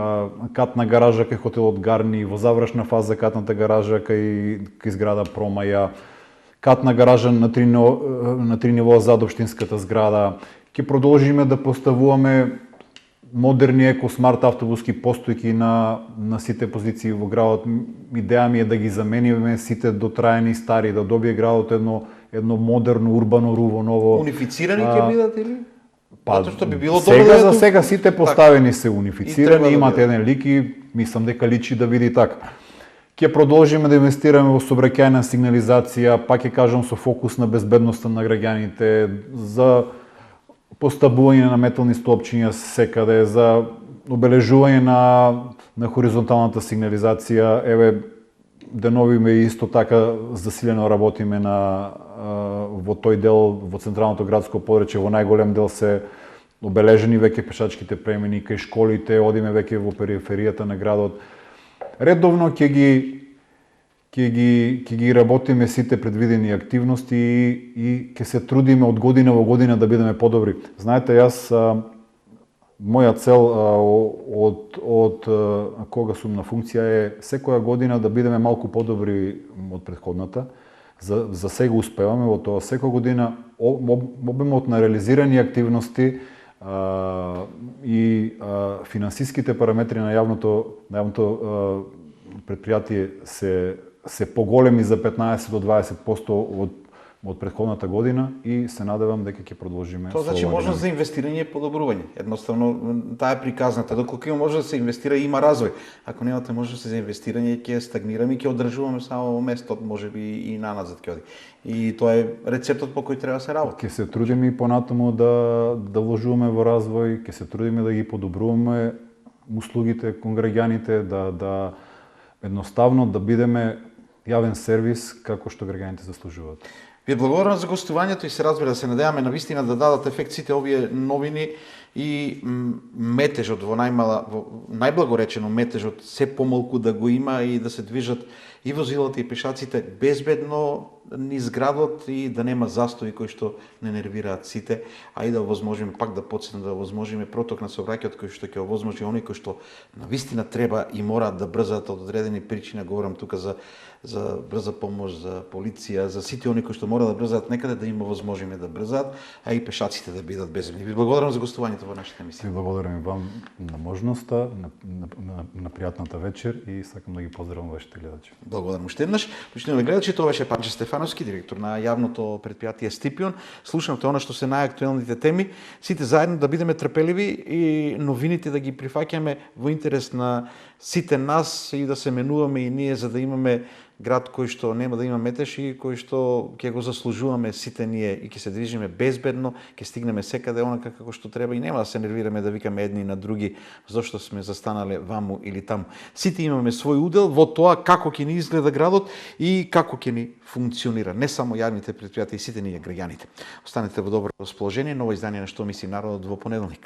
катна гаража кај хотелот Гарни, во завршна фаза катната гаража кај зграда Промаја, катна гаража на три нивоа зад општинската зграда. Ќе продолжиме да поставуваме модерни еко-смарт автобуски постојки на сите позиции во градот. Идеја ми е да ги замениме сите дотраени стари, да добие градот едно модерно, урбано, руво, ново. Унифицирани ќе бидат или? Што би било добро за сега сите поставени се унифицирани, имат еден лик и мислам дека личи да види така. Ќе продолжиме да инвестираме во сообраќајна сигнализација, пак ќе кажам со фокус на безбедноста на граѓаните, за поставување на метални столпчиња секаде, за обележување на хоризонталната сигнализација. Денови ме исто така засилено работиме во тој дел, во централното градско подрачје, во најголем дел се обележени веќе пешачките премини, кај школите, одиме веќе во периферијата на градот. Редовно ќе ги работиме сите предвидени активности и ќе се трудиме од година во година да бидеме подобри. Знаете, јас моја цел од кога сум на функција е секоја година да бидеме малку подобри од претходната. За сега успеваме во тоа. Секоја година обемот на реализирани активности и финансиските параметри на јавното предпријатие се поголеми за 15 до 20% од претходната година и се надевам дека ќе продолжиме. Тоа значи можност за инвестирање и подобрување. Едноставно таа е приказната. Доколку има можност да се инвестира, има развој. Ако немате можност за инвестирање, ќе стагнираме и ќе одржуваме само во местот, можеби и наназад ќе оди. И тоа е рецептот по кој треба да се работи. Ќе се трудиме и понатаму да вложуваме во развој, ќе се трудиме да ги подобруваме услугите кон граѓаните, да едноставно да бидеме јавен сервис како што граѓаните заслужуваат. Ви благодарам за гостувањето и се разбира, се надеваме на вистина да дадат ефект сите овие новини и метежот во најблагоречено метежот се помалку да го има и да се движат и возилата и пешаците безбедно низ градот и да нема застои кои што не нервираат сите, а и да овозможиме, пак да подсетам, да овозможиме проток на сообраќајот кој што ќе овозможи оние кои што навистина треба и мораат да брзаат од одредени причини, говорам тука за брза помош, за полиција, за сите оние кои што мора да брзаат некаде, да им овозможиме да брзаат, а и пешаците да бидат безбедни. Ви благодарам за гостувањето во нашата емисија. Ви благодарам и вам на можноста, на пријатната вечер и сакам да ги поздравам вашите гледачи. Благодарам уште еднаш. Почитувани гледачи, тоа беше Панче Стефановски, директор на јавното предпријатие Стипион. Слушнавте она што се најактуелните теми. Сите заедно да бидеме трпеливи и новините да ги прифаќаме во интерес на сите нас и да се менуваме и ние за да имаме град кој што нема да има метеж и кој што ќе го заслужуваме сите ние и ќе се движиме безбедно, ќе стигнеме секаде онака како што треба и нема да се нервираме да викаме едни на други зашто сме застанале ваму или таму. Сите имаме свој удел во тоа како ќе ни изгледа градот и како ќе ни функционира, не само јавните предпријатија и сите ние граѓаните. Останете во добро расположение, ново издание на Што мисли народот во понеделник.